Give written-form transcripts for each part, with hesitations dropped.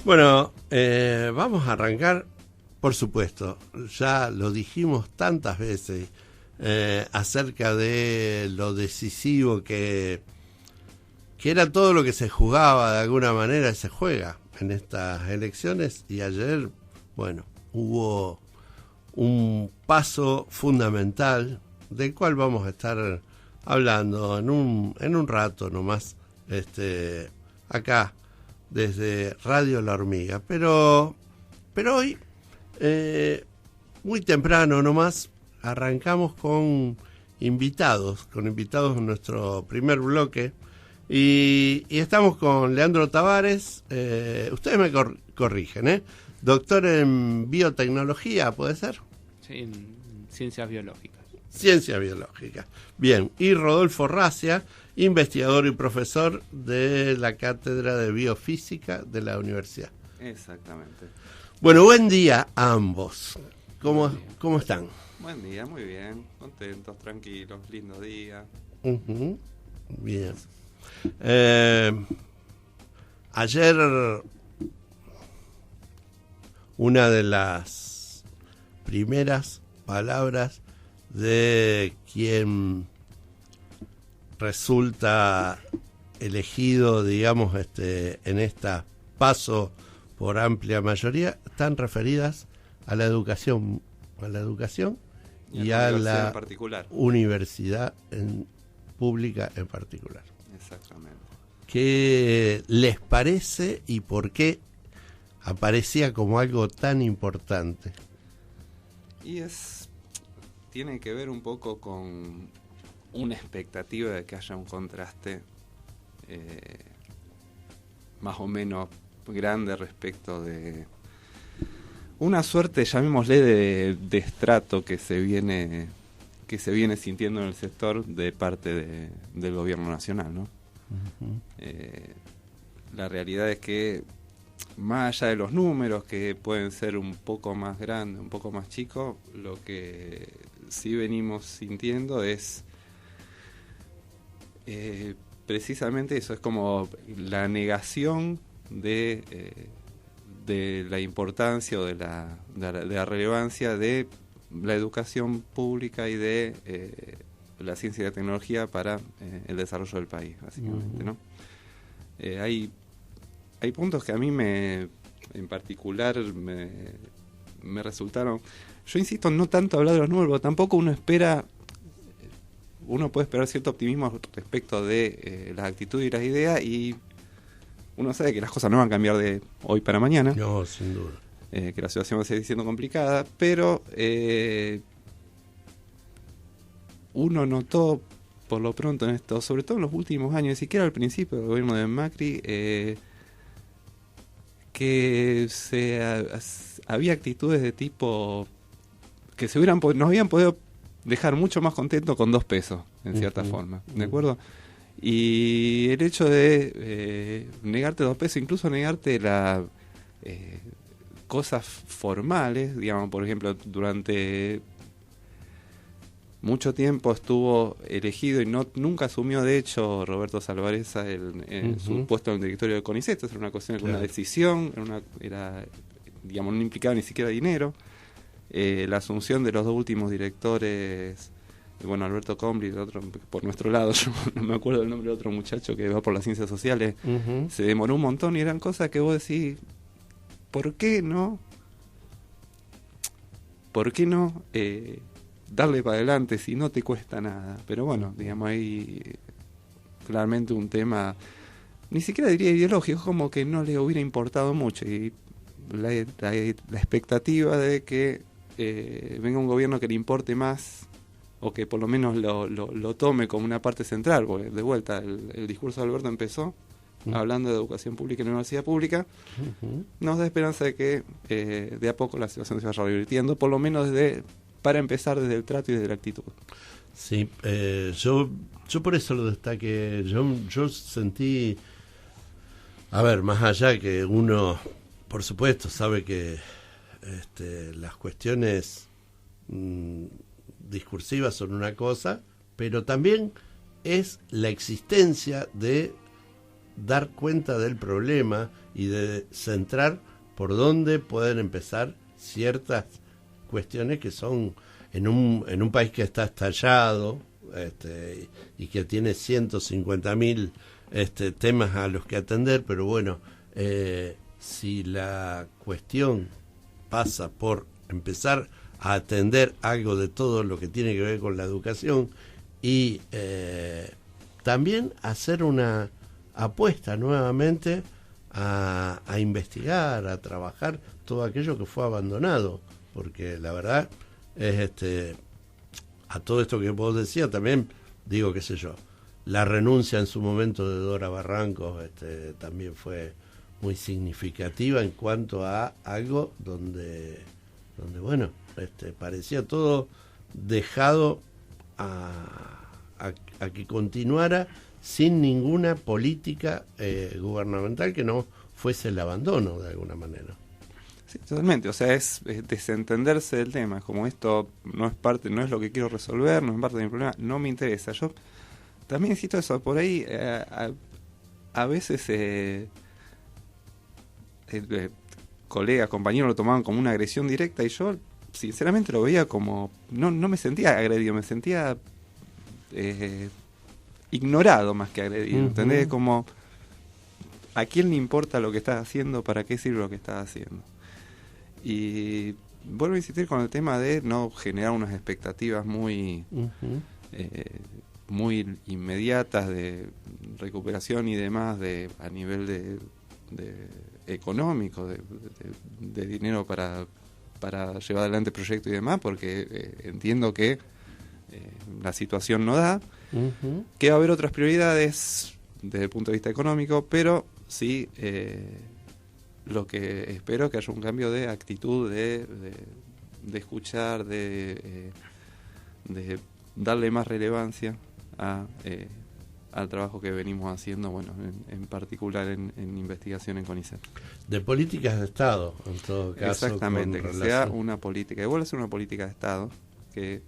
Bueno, vamos a arrancar, por supuesto, ya lo dijimos tantas veces, acerca de lo decisivo que era todo lo que se jugaba de alguna manera y se juega en estas elecciones, y ayer, bueno, hubo un paso fundamental del cual vamos a estar hablando en un rato nomás, acá desde Radio La Hormiga, pero hoy muy temprano nomás arrancamos con invitados en nuestro primer bloque, y estamos con Leandro Tavares. Ustedes me corrigen, doctor en biotecnología, ¿puede ser? Sí, en ciencias biológicas. Ciencias biológicas. Bien, y Rodolfo Racia, investigador y profesor de la Cátedra de Biofísica de la Universidad. Exactamente. Bueno, buen día a ambos. ¿Cómo están? Buen día, muy bien. Contentos, tranquilos, lindo día. Uh-huh. Bien. Ayer una de las primeras palabras de quien resulta elegido, digamos, en esta paso por amplia mayoría, están referidas a la educación y a la universidad pública en particular. Exactamente. ¿Qué les parece y por qué aparecía como algo tan importante? Y tiene que ver un poco con una expectativa de que haya un contraste más o menos grande respecto de una suerte, llamémosle, de estrato que se viene sintiendo en el sector de parte del gobierno nacional, ¿no? Uh-huh. La realidad es que, más allá de los números, que pueden ser un poco más grandes, un poco más chicos, lo que sí venimos sintiendo es precisamente eso, es como la negación de la importancia o de la relevancia de la educación pública y de la ciencia y la tecnología para el desarrollo del país, básicamente, ¿no? Hay puntos que a mí en particular me resultaron, yo insisto, no tanto hablar de los números, tampoco uno puede esperar cierto optimismo respecto de las actitudes y las ideas, y uno sabe que las cosas no van a cambiar de hoy para mañana. No, sin duda. Que la situación va a seguir siendo complicada, pero uno notó por lo pronto en esto, sobre todo en los últimos años, ni siquiera al principio del gobierno de Macri, que había actitudes de tipo que nos habían podido dejar mucho más contentos con 2 pesos, en cierta forma, ¿de acuerdo? Y el hecho de negarte 2 pesos, incluso negarte cosas formales, digamos, por ejemplo, durante mucho tiempo estuvo elegido y nunca asumió, de hecho, Roberto Salvarezza su puesto en el directorio de CONICET. Era una cuestión, una decisión, digamos, no implicaba ni siquiera dinero. La asunción de los 2 últimos directores, bueno, Alberto Combli, el otro por nuestro lado, yo no me acuerdo del nombre del otro muchacho que va por las ciencias sociales, se demoró un montón, y eran cosas que vos decís, ¿por qué no darle para adelante si no te cuesta nada? Pero bueno, digamos, hay claramente un tema, ni siquiera diría ideológico, como que no le hubiera importado mucho, y la expectativa de que venga un gobierno que le importe más, o que por lo menos lo tome como una parte central, porque de vuelta el discurso de Alberto empezó hablando de educación pública y la universidad pública, nos da esperanza de que de a poco la situación se vaya revirtiendo, por lo menos para empezar desde el trato y desde la actitud. Sí, yo por eso lo destaqué. Yo sentí, a ver, más allá que uno, por supuesto, sabe que las cuestiones discursivas son una cosa, pero también es la existencia de dar cuenta del problema y de centrar por dónde pueden empezar ciertas cuestiones que son en un país que está estallado y que tiene 150.000 temas a los que atender, pero bueno, si la cuestión pasa por empezar a atender algo de todo lo que tiene que ver con la educación y también hacer una apuesta nuevamente a investigar, a trabajar todo aquello que fue abandonado, porque la verdad es a todo esto que vos decías también digo, qué sé yo, la renuncia en su momento de Dora Barrancos también fue muy significativa en cuanto a algo donde bueno, parecía todo dejado a que continuara sin ninguna política gubernamental que no fuese el abandono de alguna manera. Sí, totalmente, o sea, es desentenderse del tema, como esto no es lo que quiero resolver, no es parte de mi problema, no me interesa. Yo también insisto eso, por ahí a veces colegas, compañeros lo tomaban como una agresión directa y yo sinceramente lo veía como, no me sentía agredido, me sentía ignorado más que agredido, ¿entendés? Como, ¿a quién le importa lo que estás haciendo? ¿Para qué sirve lo que estás haciendo? Y vuelvo a insistir con el tema de no generar unas expectativas muy muy inmediatas de recuperación y demás a nivel de económico, de dinero para llevar adelante proyectos y demás, porque entiendo que la situación no da, que va a haber otras prioridades desde el punto de vista económico, pero sí lo que espero es que haya un cambio de actitud, de escuchar, de darle más relevancia al trabajo que venimos haciendo, bueno, en particular en investigación en CONICET. De políticas de Estado, en todo caso. Exactamente, que sea una política, que vuelva a ser una política de Estado, que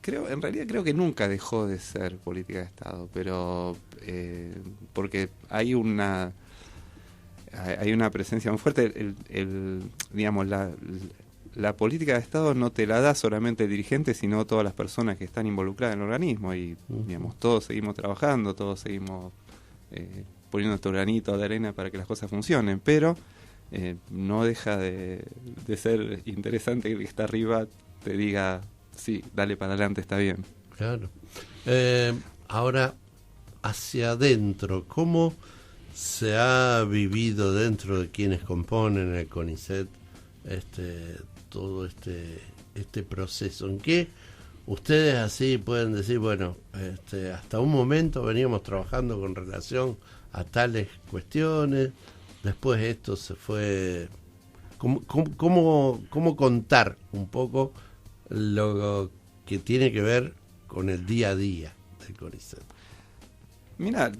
en realidad creo que nunca dejó de ser política de Estado, pero porque hay una presencia muy fuerte, digamos, la política de Estado no te la da solamente el dirigente, sino todas las personas que están involucradas en el organismo, y digamos, todos seguimos trabajando, todos seguimos poniendo nuestro granito de arena para que las cosas funcionen, pero no deja de ser interesante que el que está arriba te diga, sí, dale para adelante, está bien. Claro. Ahora, hacia adentro, ¿cómo se ha vivido dentro de quienes componen el CONICET todo este proceso? ¿En qué ustedes así pueden decir, bueno, hasta un momento veníamos trabajando con relación a tales cuestiones, después esto se fue... ¿Cómo contar un poco lo que tiene que ver con el día a día del CONICET? Mira,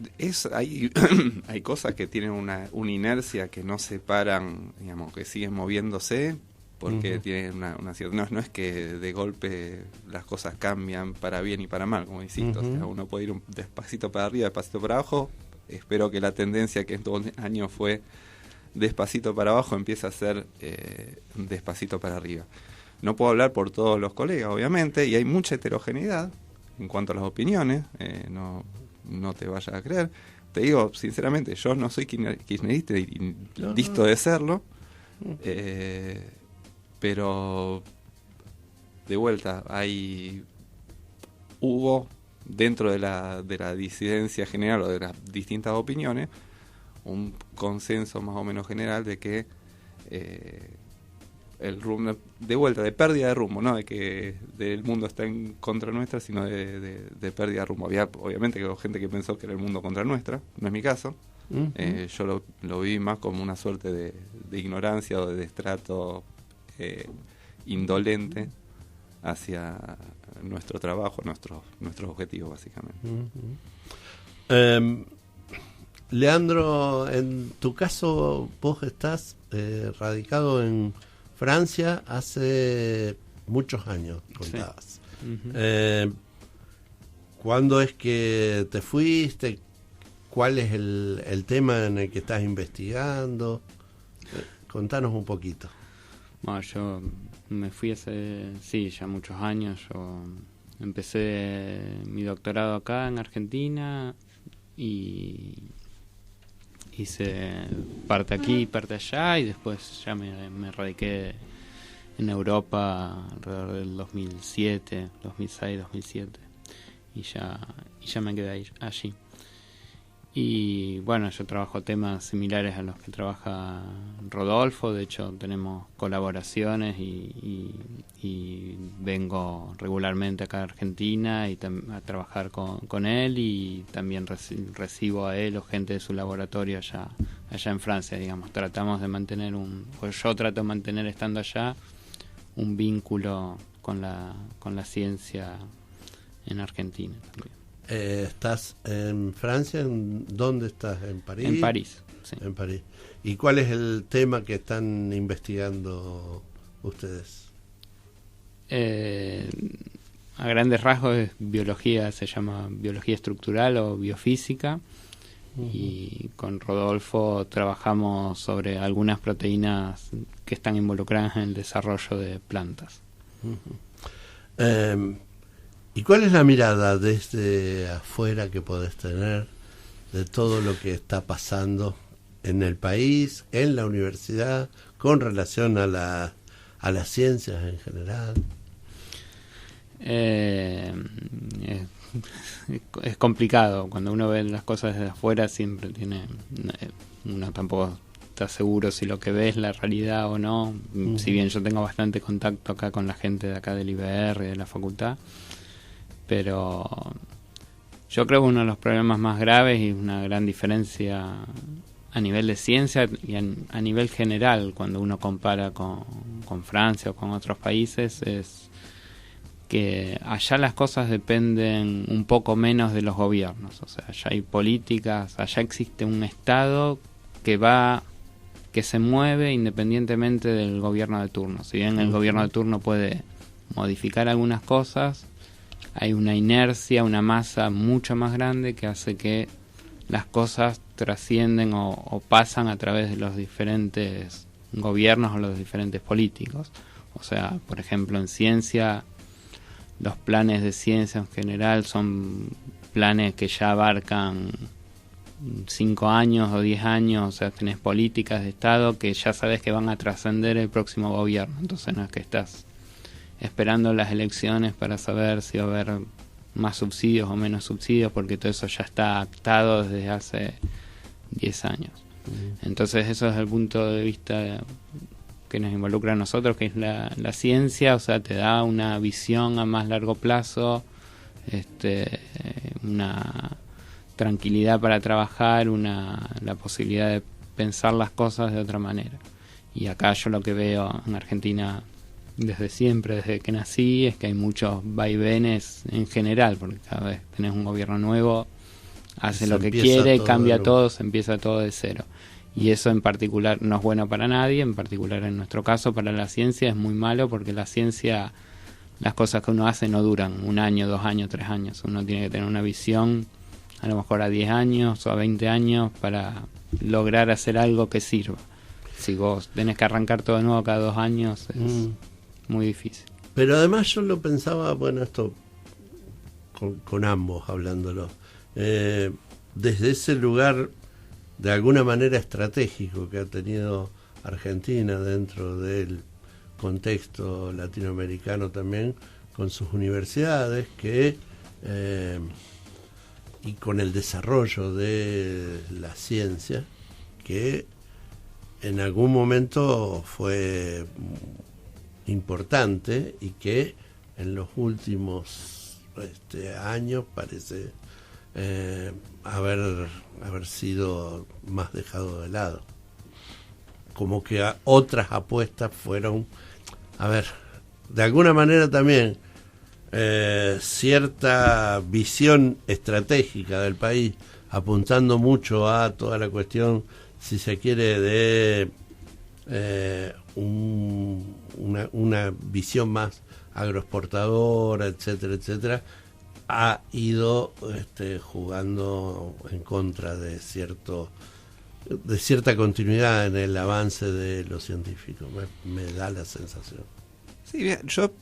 hay cosas que tienen una inercia que no se paran, digamos, que siguen moviéndose porque tienen una cierta... No es que de golpe las cosas cambian para bien y para mal, como insisto. O sea, uno puede ir despacito para arriba, despacito para abajo. Espero que la tendencia que estos años fue despacito para abajo empiece a ser despacito para arriba. No puedo hablar por todos los colegas, obviamente, y hay mucha heterogeneidad en cuanto a las opiniones, no te vayas a creer. Te digo, sinceramente, yo no soy kirchnerista y listo de serlo, pero de vuelta, hubo dentro de la disidencia general o de las distintas opiniones un consenso más o menos general de que el rumbo, de vuelta, de pérdida de rumbo, no de que el mundo está en contra nuestra, sino de pérdida de rumbo. Había obviamente que hubo gente que pensó que era el mundo contra nuestra, no es mi caso. Yo lo vi más como una suerte de ignorancia o de destrato indolente hacia nuestro trabajo, nuestros objetivos, básicamente. Leandro, en tu caso, vos estás radicado en Francia hace muchos años, contabas. Sí. ¿Cuándo es que te fuiste? ¿Cuál es el tema en el que estás investigando? Contanos un poquito. Bueno, yo me fui hace, ya muchos años. Yo empecé mi doctorado acá en Argentina y hice parte aquí y parte allá, y después ya me radiqué en Europa alrededor del 2007, 2006, 2007, y ya me quedé allí. Y bueno, yo trabajo temas similares a los que trabaja Rodolfo. De hecho, tenemos colaboraciones y vengo regularmente acá a Argentina y a trabajar con él, y también recibo a él o gente de su laboratorio allá en Francia, digamos. Tratamos de mantener yo trato de mantener, estando allá, un vínculo con la ciencia en Argentina también. ¿Estás en Francia? ¿Dónde estás? ¿En París? En París, sí. En París. ¿Y cuál es el tema que están investigando ustedes? A grandes rasgos es biología, se llama biología estructural o biofísica. Uh-huh. Y con Rodolfo trabajamos sobre algunas proteínas que están involucradas en el desarrollo de plantas. Uh-huh. ¿Y cuál es la mirada desde afuera que podés tener de todo lo que está pasando en el país, en la universidad, con relación a las ciencias en general? Es complicado. Cuando uno ve las cosas desde afuera, siempre uno tampoco está seguro si lo que ve es la realidad o no. Uh-huh. Si bien yo tengo bastante contacto acá con la gente de acá del IBR, de la facultad, pero yo creo que uno de los problemas más graves y una gran diferencia a nivel de ciencia y a nivel general, cuando uno compara con Francia o con otros países, es que allá las cosas dependen un poco menos de los gobiernos. O sea, allá hay políticas, allá existe un Estado que se mueve independientemente del gobierno de turno. Si bien el gobierno de turno puede modificar algunas cosas, hay una inercia, una masa mucho más grande que hace que las cosas trascienden o pasan a través de los diferentes gobiernos o los diferentes políticos. O sea, por ejemplo, en ciencia, los planes de ciencia en general son planes que ya abarcan 5 años o 10 años. O sea, tenés políticas de Estado que ya sabes que van a trascender el próximo gobierno. Entonces no es que estás esperando las elecciones para saber si va a haber más subsidios o menos subsidios, porque todo eso ya está actado desde hace 10 años. Entonces eso es el punto de vista que nos involucra a nosotros, que es la ciencia. O sea, te da una visión a más largo plazo, una tranquilidad para trabajar, la posibilidad de pensar las cosas de otra manera. Y acá yo lo que veo en Argentina desde siempre, desde que nací, es que hay muchos vaivenes en general, porque cada vez tenés un gobierno nuevo, hace lo que quiere, cambia todo, se empieza todo de cero. Y eso en particular no es bueno para nadie, en particular en nuestro caso para la ciencia es muy malo, porque la ciencia, las cosas que uno hace no duran 1 año, 2 años, 3 años. Uno tiene que tener una visión a lo mejor a 10 años o a 20 años para lograr hacer algo que sirva. Si vos tenés que arrancar todo de nuevo cada 2 años, es muy difícil. Pero además yo lo pensaba, bueno, esto con ambos hablándolo, desde ese lugar de alguna manera estratégico que ha tenido Argentina dentro del contexto latinoamericano también, con sus universidades y con el desarrollo de la ciencia, que en algún momento fue importante y que en los últimos años parece haber sido más dejado de lado. Como que otras apuestas fueron, de alguna manera también cierta visión estratégica del país, apuntando mucho a toda la cuestión, si se quiere, de una visión más agroexportadora, etcétera, etcétera, ha ido jugando en contra de cierta continuidad en el avance de los científicos, me da la sensación. Sí, bien, yo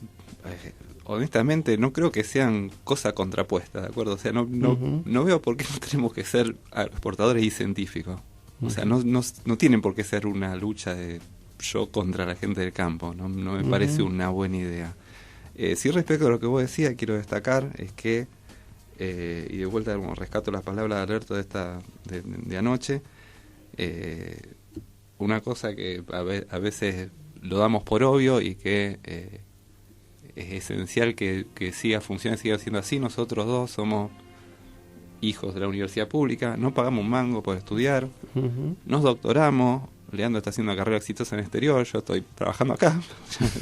honestamente no creo que sean cosas contrapuestas, ¿de acuerdo? O sea, no veo por qué no tenemos que ser agroexportadores y científicos. O sea, no tienen por qué ser una lucha de yo contra la gente del campo, no me parece una buena idea. Sí, respecto a lo que vos decías, quiero destacar es que, y de vuelta como rescato las palabras de Alberto de anoche, una cosa que a veces lo damos por obvio y que es esencial que siga funcionando, siga siendo así. Nosotros dos somos hijos de la universidad pública, no pagamos un mango por estudiar, nos doctoramos, Leandro está haciendo una carrera exitosa en el exterior, yo estoy trabajando acá.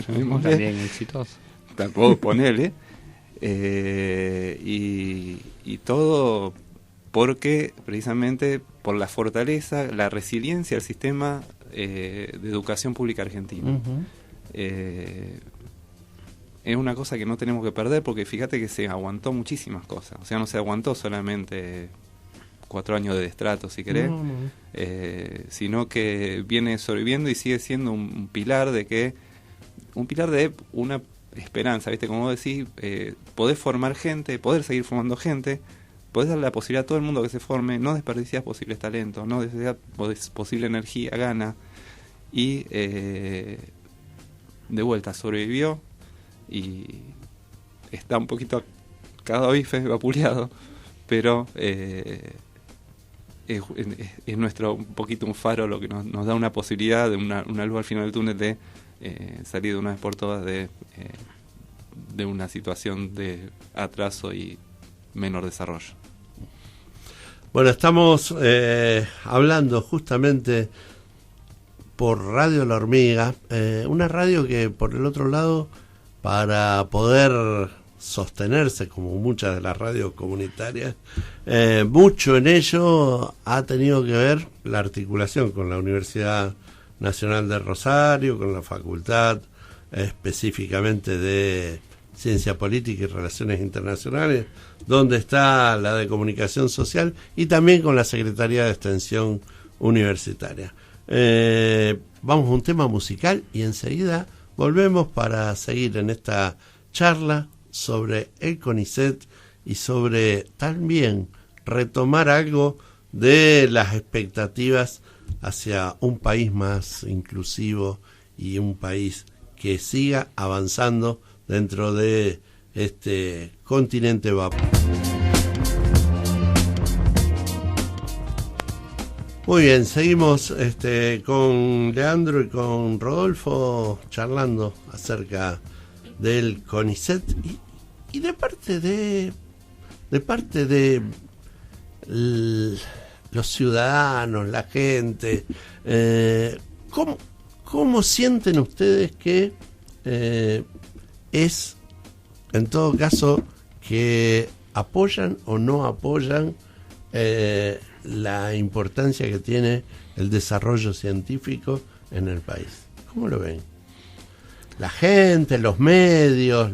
También exitoso. Tampoco ponele. Y todo porque precisamente por la fortaleza, la resiliencia del sistema de educación pública argentina. Es una cosa que no tenemos que perder, porque fíjate que se aguantó muchísimas cosas. O sea, no se aguantó solamente 4 años de destrato, si querés, sino que viene sobreviviendo y sigue siendo un pilar de una esperanza, ¿viste? Como vos decís, podés formar gente, poder seguir formando gente, podés darle la posibilidad a todo el mundo que se forme, no desperdiciás posibles talentos, no desperdiciás posible energía, gana, y de vuelta sobrevivió y está un poquito cagado a bife, vapuleado, pero es nuestro un poquito un faro lo que nos da una posibilidad de una luz al final del túnel de salir de una vez por todas de una situación de atraso y menor desarrollo. Bueno, estamos hablando justamente por Radio La Hormiga, una radio que por el otro lado, para poder sostenerse como muchas de las radios comunitarias, mucho en ello ha tenido que ver la articulación con la Universidad Nacional de Rosario, con la Facultad específicamente de Ciencia Política y Relaciones Internacionales, donde está la de Comunicación Social, y también con la Secretaría de Extensión Universitaria. Vamos a un tema musical y enseguida volvemos para seguir en esta charla sobre el CONICET y sobre también retomar algo de las expectativas hacia un país más inclusivo y un país que siga avanzando dentro de este continente vapor. Muy bien, seguimos con Leandro y con Rodolfo charlando acerca del CONICET y de parte de los ciudadanos, la gente. ¿Cómo sienten ustedes que es, en todo caso, que apoyan o no apoyan la importancia que tiene el desarrollo científico en el país? ¿Cómo lo ven? La gente, los medios,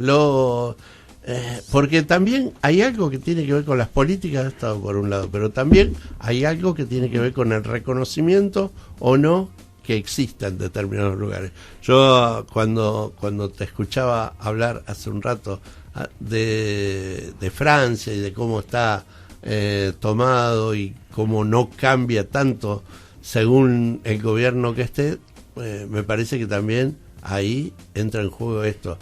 porque también hay algo que tiene que ver con las políticas de Estado por un lado, pero también hay algo que tiene que ver con el reconocimiento o no que exista en determinados lugares. Yo cuando te escuchaba hablar hace un rato de Francia y de cómo está tomado y cómo no cambia tanto según el gobierno que esté, me parece que también ahí entra en juego esto.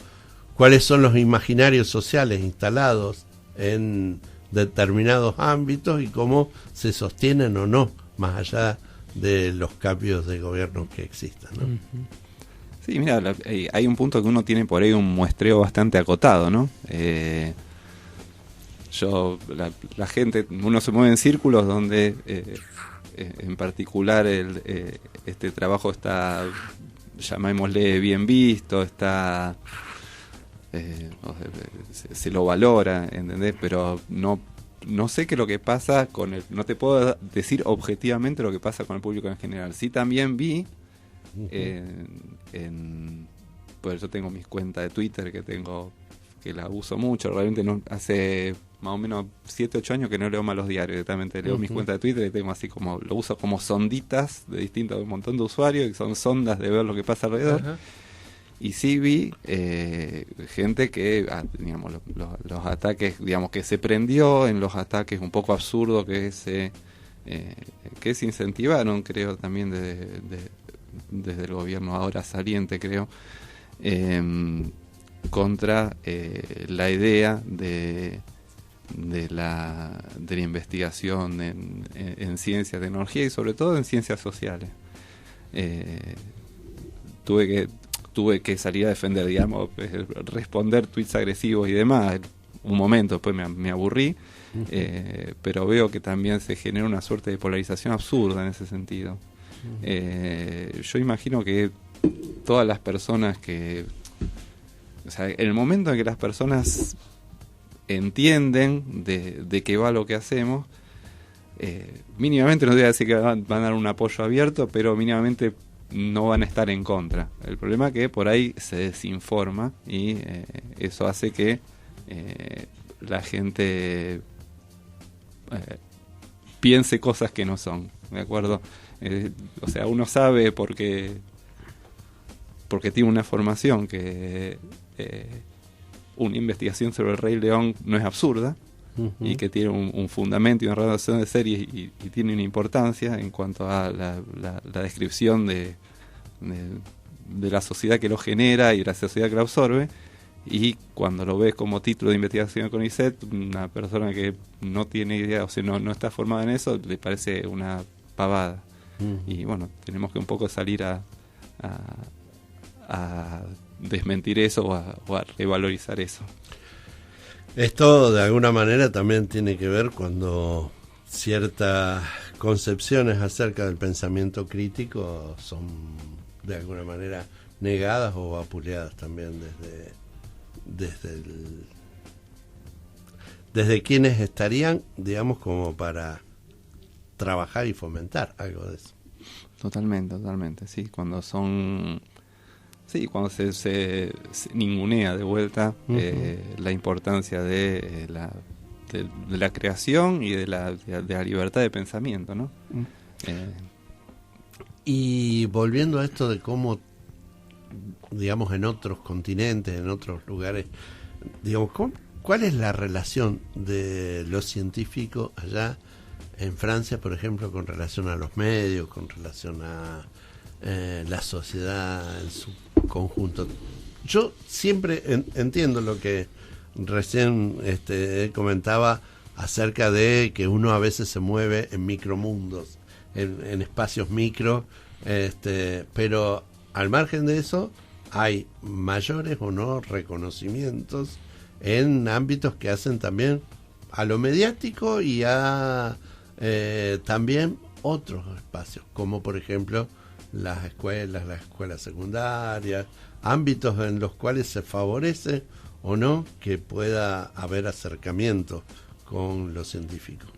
¿Cuáles son los imaginarios sociales instalados en determinados ámbitos y cómo se sostienen o no, más allá de los cambios de gobierno que existan, ¿no? Sí, mira, hay un punto que uno tiene por ahí un muestreo bastante acotado, ¿no? La gente, uno se mueve en círculos donde en particular este trabajo está, llamémosle, bien visto, está se lo valora, ¿entendés? Pero no sé qué es lo que pasa con no te puedo decir objetivamente lo que pasa con el público en general. Sí, también vi pues yo tengo mis cuentas de Twitter que la uso mucho, realmente no hace más o menos 7, 8 años que no leo más los diarios directamente. Leo mis cuentas de Twitter y tengo así como, lo uso como sonditas de un montón de usuarios, que son sondas de ver lo que pasa alrededor. Ajá. Y sí vi gente que, digamos, los ataques, digamos, que se prendió en los ataques un poco absurdos que se incentivaron, creo, también desde el gobierno ahora saliente, creo, contra la idea de la investigación en ciencia, tecnología y sobre todo en ciencias sociales. Tuve que salir a defender, digamos, responder tweets agresivos y demás. Un momento, después me aburrí, pero veo que también se genera una suerte de polarización absurda en ese sentido. Yo imagino que todas las personas o sea, en el momento en que las personas entienden de qué va lo que hacemos, mínimamente, no te voy a decir que van a dar un apoyo abierto, pero mínimamente no van a estar en contra. El problema es que por ahí se desinforma y eso hace que la gente piense cosas que no son, ¿de acuerdo? O sea, uno sabe porque tiene una formación que una investigación sobre el Rey León no es absurda, y que tiene un fundamento y una relación de series y tiene una importancia en cuanto a la descripción de la sociedad que lo genera y la sociedad que lo absorbe. Y cuando lo ves como título de investigación con CONICET, una persona que no tiene idea, o sea, no está formada en eso, le parece una pavada. Y bueno, tenemos que un poco salir a desmentir eso o a revalorizar eso. Esto de alguna manera también tiene que ver cuando ciertas concepciones acerca del pensamiento crítico son de alguna manera negadas o vapuleadas también desde quienes estarían, digamos, como para trabajar y fomentar algo de eso. Totalmente, sí, cuando se ningunea de vuelta la importancia de la creación y de la libertad de pensamiento, ¿no? Y volviendo a esto de cómo, digamos, en otros continentes, en otros lugares, digamos, ¿cuál es la relación de los científicos allá en Francia, por ejemplo, con relación a los medios, con relación a la sociedad en su conjunto? Yo siempre entiendo lo que recién comentaba acerca de que uno a veces se mueve en micromundos, en espacios micro, pero al margen de eso hay mayores o no reconocimientos en ámbitos que hacen también a lo mediático y a también otros espacios, como por ejemplo las escuelas secundarias, ámbitos en los cuales se favorece o no que pueda haber acercamiento con los científicos.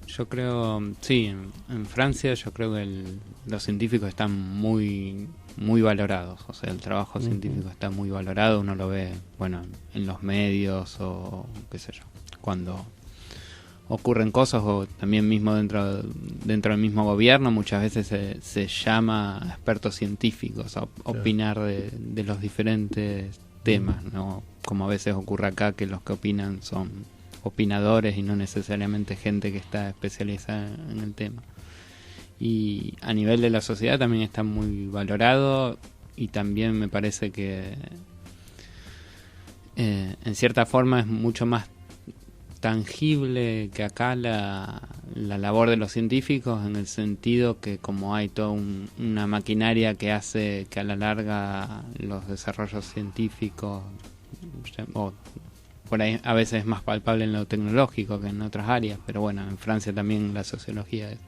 Yo creo, sí, en Francia yo creo que los científicos están muy valorados, o sea, el trabajo científico está muy valorado, uno lo ve, bueno, en los medios o qué sé yo, cuando ocurren cosas o también mismo dentro del mismo gobierno muchas veces se llama a expertos científicos a opinar de los diferentes temas, ¿no? Como a veces ocurre acá que los que opinan son opinadores y no necesariamente gente que está especializada en el tema. Y a nivel de la sociedad también está muy valorado y también me parece que en cierta forma es mucho más tangible que acá la labor de los científicos, en el sentido que como hay toda una maquinaria que hace que a la larga los desarrollos científicos, o por ahí a veces es más palpable en lo tecnológico que en otras áreas, pero bueno, en Francia también la sociología es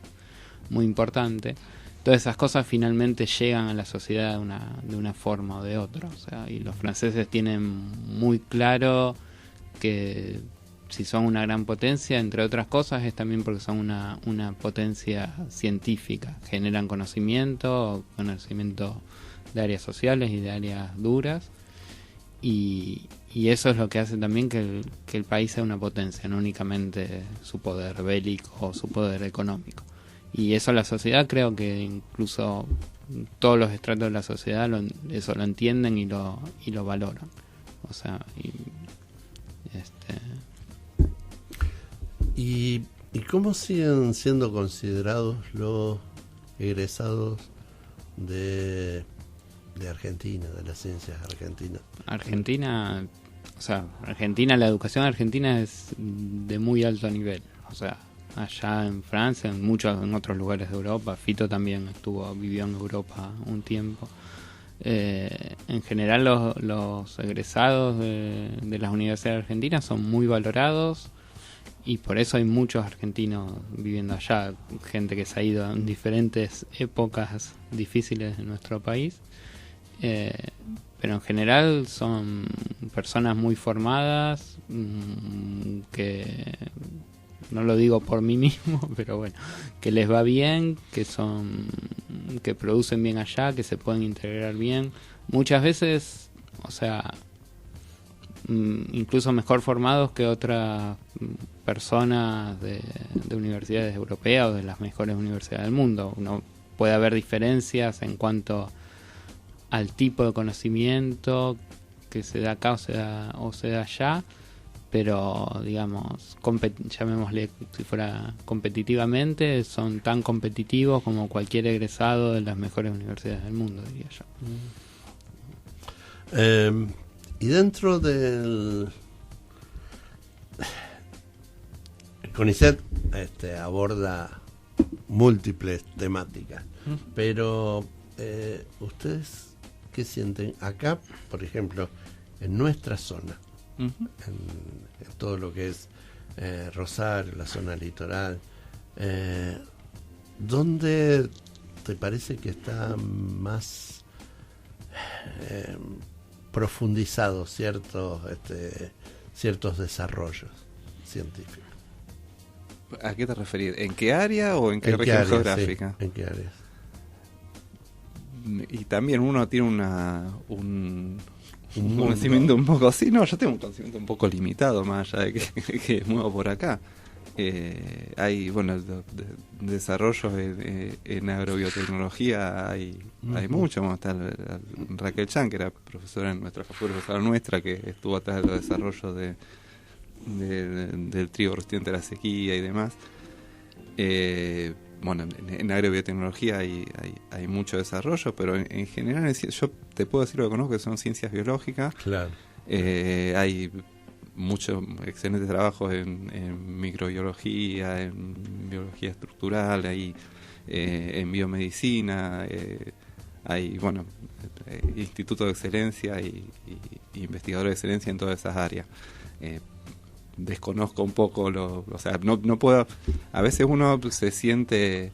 muy importante. Todas esas cosas finalmente llegan a la sociedad de una forma o de otra, o sea, y los franceses tienen muy claro que si son una gran potencia, entre otras cosas, es también porque son una potencia científica. Generan conocimiento de áreas sociales y de áreas duras. Y y eso es lo que hace también que el país sea una potencia, no únicamente su poder bélico o su poder económico. Y eso la sociedad, creo que incluso todos los estratos de la sociedad eso lo entienden y lo valoran. O sea, ¿Y cómo siguen siendo considerados los egresados de Argentina, de las ciencias argentinas? Argentina, la educación argentina es de muy alto nivel. O sea, allá en Francia, en otros lugares de Europa, Fito también vivió en Europa un tiempo. En general los egresados de las universidades argentinas son muy valorados, y por eso hay muchos argentinos viviendo allá, gente que se ha ido en diferentes épocas difíciles de nuestro país, pero en general son personas muy formadas, que no lo digo por mí mismo, pero bueno, que les va bien, que producen bien allá, que se pueden integrar bien, muchas veces, o sea, incluso mejor formados que otras personas de universidades europeas o de las mejores universidades del mundo. Puede haber diferencias en cuanto al tipo de conocimiento que se da acá o se da allá, pero digamos, llamémosle, si fuera competitivamente, son tan competitivos como cualquier egresado de las mejores universidades del mundo, diría yo. Y dentro del CONICET aborda múltiples temáticas, pero ¿ustedes qué sienten acá, por ejemplo, en nuestra zona, en todo lo que es Rosario, la zona litoral, dónde te parece que está más profundizados ciertos desarrollos científicos? ¿A qué te referís? ¿En qué área o en qué región geográfica? Sí, ¿en qué áreas? Y también uno tiene un conocimiento un poco así. No, yo tengo un conocimiento un poco limitado, más allá de que muevo por acá. Hay, bueno, desarrollos en agrobiotecnología, hay mucho. Bueno, está Raquel Chan, que era profesora en nuestra facultad, que estuvo atrás de los desarrollos del trigo resistente a la sequía y demás. Bueno, en agrobiotecnología hay mucho desarrollo, pero en general yo te puedo decir lo que conozco, que son ciencias biológicas. Claro. Hay muchos excelentes trabajos en microbiología, en biología estructural, en biomedicina, hay, bueno, institutos de excelencia y investigadores de excelencia en todas esas áreas. Desconozco un poco o sea, no puedo, a veces uno se siente,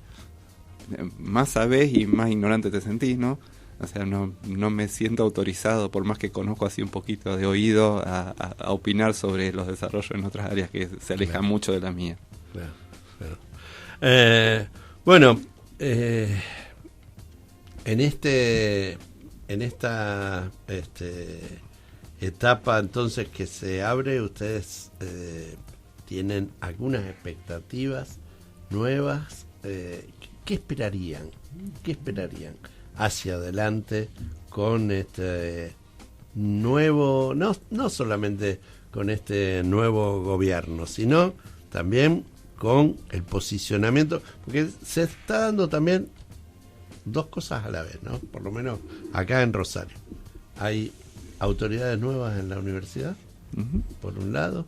más sabés y más ignorante te sentís, ¿no? O sea, no me siento autorizado, por más que conozco así un poquito de oído, a opinar sobre los desarrollos en otras áreas que se alejan mucho de la mía. Claro. Bueno, en esta etapa entonces que se abre, ustedes tienen algunas expectativas nuevas. ¿Qué esperarían hacia adelante con este nuevo, no solamente con este nuevo gobierno, sino también con el posicionamiento? Porque se está dando también dos cosas a la vez, ¿no? Por lo menos acá en Rosario hay autoridades nuevas en la universidad, por un lado,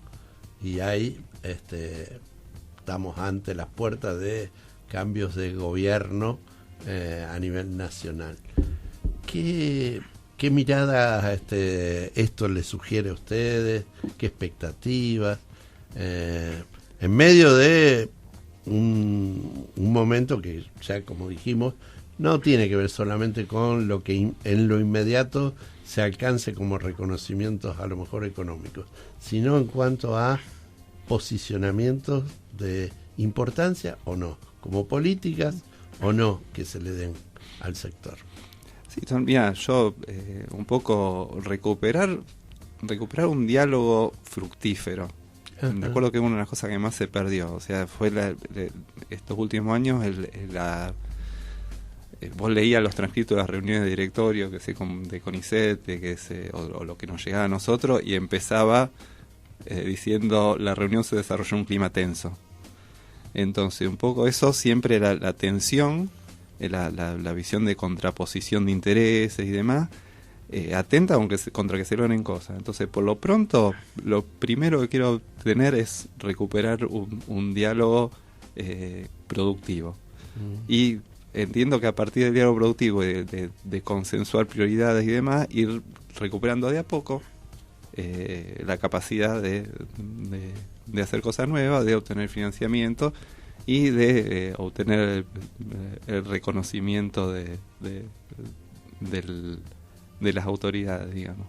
y hay estamos ante las puertas de cambios de gobierno a nivel nacional. ¿Qué mirada esto les sugiere a ustedes? ¿Qué expectativas? En medio de un momento que ya, como dijimos, no tiene que ver solamente con lo que en lo inmediato se alcance como reconocimientos a lo mejor económicos, sino en cuanto a posicionamientos de importancia o no, como políticas o no que se le den al sector. Sí, mira, yo un poco recuperar recuperar un diálogo fructífero. Ajá. Me acuerdo que una de las cosas que más se perdió, o sea, fue estos últimos años vos leías los transcritos de las reuniones de directorio de CONICET, o lo que nos llegaba a nosotros, y empezaba diciendo: la reunión se desarrolló en un clima tenso. Entonces, un poco eso siempre era la tensión, la visión de contraposición de intereses y demás, atenta contra que se logren cosas. Entonces, por lo pronto, lo primero que quiero tener es recuperar un diálogo productivo. Y entiendo que a partir del diálogo productivo, de consensuar prioridades y demás, ir recuperando de a poco la capacidad de hacer cosas nuevas, de obtener financiamiento y de obtener el reconocimiento de las autoridades, digamos.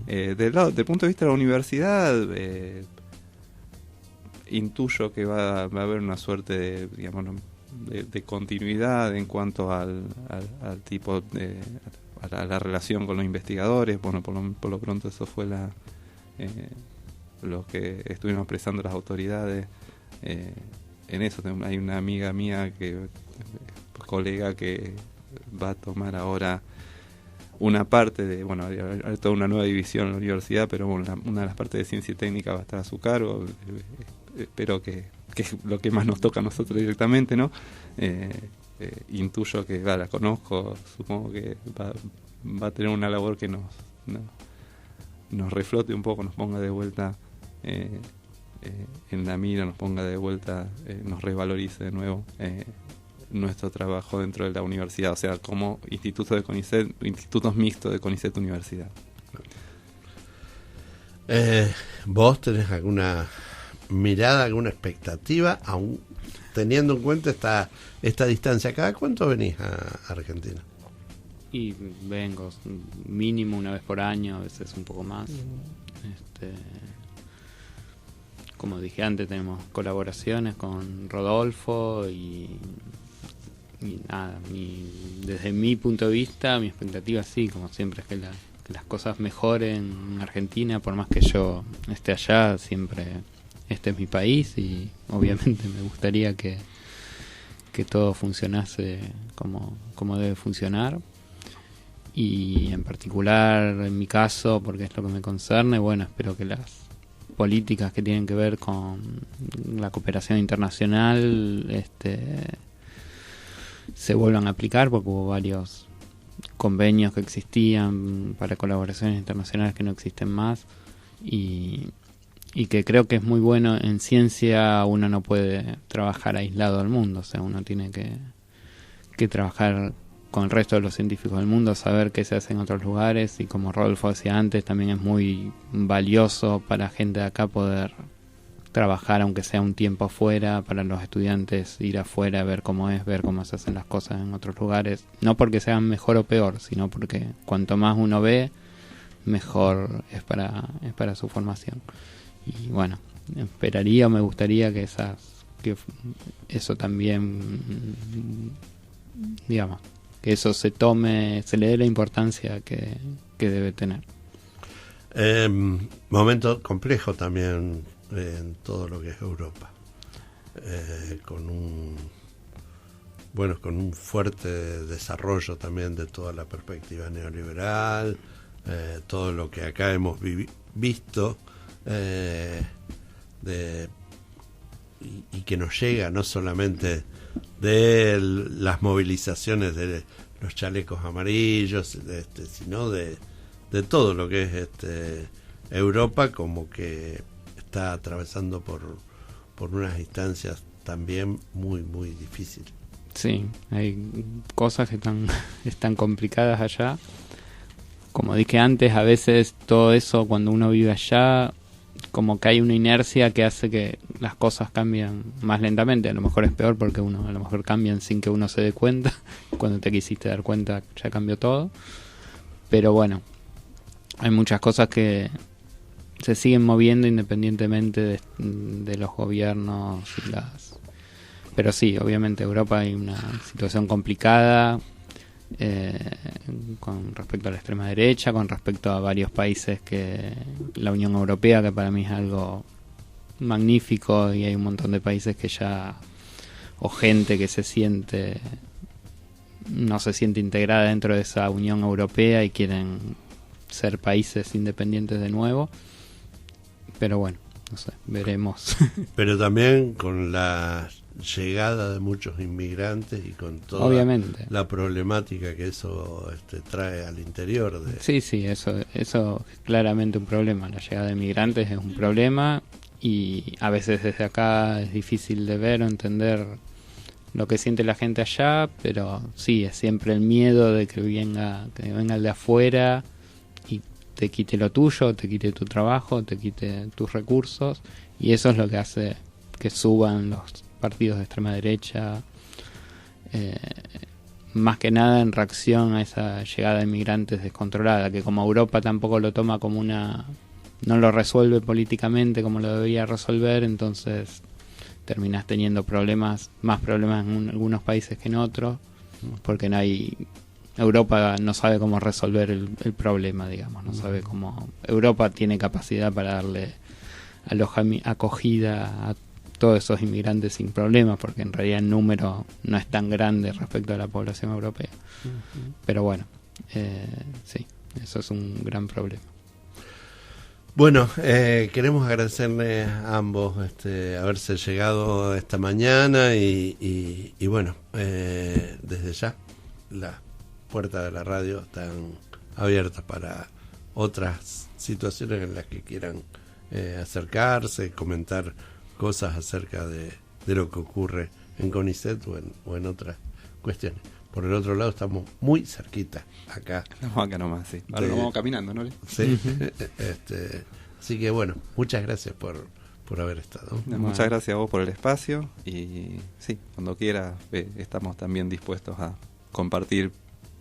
Del punto de vista de la universidad, intuyo que va a haber una suerte de, digamos, de continuidad en cuanto al tipo a la relación con los investigadores. Bueno, por lo pronto eso fue lo que estuvimos expresando las autoridades. En eso hay una amiga mía, colega, que va a tomar ahora una parte de, bueno, hay toda una nueva división en la universidad, pero bueno, una de las partes de ciencia y técnica va a estar a su cargo. Espero que es lo que más nos toca a nosotros directamente, ¿no? Intuyo que la conozco, supongo que va a tener una labor que nos reflote un poco, nos ponga de vuelta en la mira, nos ponga de vuelta, nos revalorice de nuevo nuestro trabajo dentro de la universidad, o sea, como institutos mixtos de CONICET Universidad. ¿Vos tenés alguna mirada, alguna expectativa, aún teniendo en cuenta esta distancia? ¿Cada cuánto venís a Argentina? Y vengo mínimo una vez por año, a veces un poco más. Como dije antes, tenemos colaboraciones con Rodolfo y nada, desde mi punto de vista, mi expectativa sí, como siempre, es que las cosas mejoren en Argentina. Por más que yo esté allá, siempre este es mi país y obviamente me gustaría que todo funcionase como debe funcionar. Y en particular, en mi caso, porque es lo que me concerne, bueno, espero que las políticas que tienen que ver con la cooperación internacional se vuelvan a aplicar, porque hubo varios convenios que existían para colaboraciones internacionales que no existen más, y que creo que es muy bueno. En ciencia uno no puede trabajar aislado del mundo, o sea, uno tiene que trabajar con el resto de los científicos del mundo, saber qué se hace en otros lugares, y como Rodolfo decía antes, también es muy valioso para gente de acá poder trabajar, aunque sea un tiempo afuera, para los estudiantes ir afuera, ver cómo se hacen las cosas en otros lugares, no porque sean mejor o peor, sino porque cuanto más uno ve, mejor es para su formación. Y bueno, esperaría o me gustaría que eso también, digamos, que eso se le dé la importancia que debe tener. Momento complejo también en todo lo que es Europa, con un fuerte desarrollo también de toda la perspectiva neoliberal, todo lo que acá hemos visto, y que nos llega no solamente de las movilizaciones de los chalecos amarillos, sino de todo lo que es Europa, como que está atravesando por unas instancias también muy muy difíciles. Sí, hay cosas que están complicadas allá. Como dije antes, a veces todo eso, cuando uno vive allá, como que hay una inercia que hace que las cosas cambien más lentamente. A lo mejor es peor porque a lo mejor cambian sin que uno se dé cuenta. Cuando te quisiste dar cuenta ya cambió todo. Pero bueno, hay muchas cosas que se siguen moviendo independientemente de los gobiernos Pero sí, obviamente Europa hay una situación complicada. con respecto a la extrema derecha, con respecto a varios países que la Unión Europea, que para mí es algo magnífico, y hay un montón de países que ya, o gente que no se siente integrada dentro de esa Unión Europea y quieren ser países independientes de nuevo. Pero bueno, no sé, veremos. Pero también con la llegada de muchos inmigrantes y con toda Obviamente. la problemática que eso trae al interior de... Sí, eso es claramente un problema. La llegada de inmigrantes es un problema, y a veces desde acá es difícil de ver o entender lo que siente la gente allá, pero sí, es siempre el miedo de que venga el de afuera y te quite lo tuyo, te quite tu trabajo, te quite tus recursos, y eso es lo que hace que suban los partidos de extrema derecha, más que nada en reacción a esa llegada de inmigrantes descontrolada, que como Europa tampoco lo toma como no lo resuelve políticamente como lo debería resolver, entonces terminás teniendo más problemas en algunos países que en otros, porque Europa no sabe cómo resolver el problema, digamos, no sabe cómo. Europa tiene capacidad para darle acogida a todos esos inmigrantes sin problemas, porque en realidad el número no es tan grande respecto a la población europea. Pero bueno, sí, eso es un gran problema. Bueno, queremos agradecerle a ambos haberse llegado esta mañana y bueno, desde ya las puertas de la radio están abiertas para otras situaciones en las que quieran acercarse, comentar cosas acerca de lo que ocurre en CONICET o en otras cuestiones. Por el otro lado estamos muy cerquita acá. Estamos acá nomás, sí. Ahora nos vamos caminando, ¿no? Sí. Así que bueno, muchas gracias por haber estado. Muchas gracias a vos por el espacio, y sí, cuando quiera estamos también dispuestos a compartir,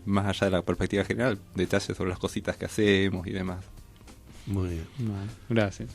más allá de la perspectiva general, detalles sobre las cositas que hacemos y demás. Muy bien. Bueno, gracias.